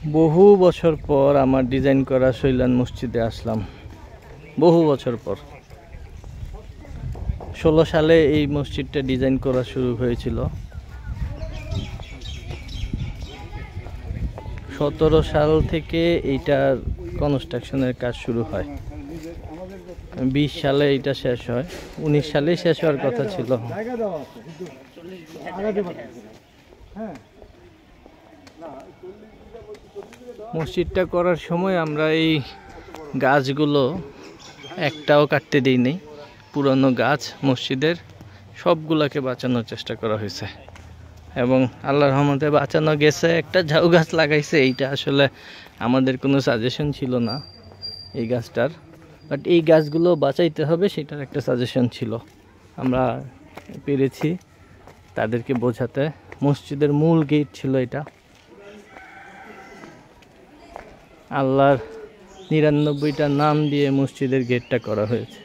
বহু বছর পর আমার ডিজাইন করা শৈলান মসজিদে আসলাম, বহু বছর পর। 16 সালে এই মসজিদটা ডিজাইন করা শুরু হয়েছিল। 17 সাল থেকে এইটার কনস্ট্রাকশনের কাজ শুরু হয়। 20 সালে এটা শেষ হয়, 19 সালেই শেষ হওয়ার কথা ছিল। মসজিদটা করার সময় আমরা এই গাছগুলো একটাও কাটতে দিইনি। পুরনো গাছ মসজিদের সবগুলাকে বাঁচানোর চেষ্টা করা হয়েছে এবং আল্লাহর রহমতে বাঁচানো গেছে। একটা ঝাউ গাছ লাগাইছে, এইটা আসলে আমাদের কোনো সাজেশন ছিল না এই গাছটার, বাট এই গাছগুলো বাঁচাইতে হবে সেটার একটা সাজেশন ছিল। আমরা পেরেছি তাদেরকে বোঝাতে। মসজিদের মূল গেট ছিল এটা। আল্লাহর 99টা নাম দিয়ে মসজিদের গেটটা করা হয়েছে।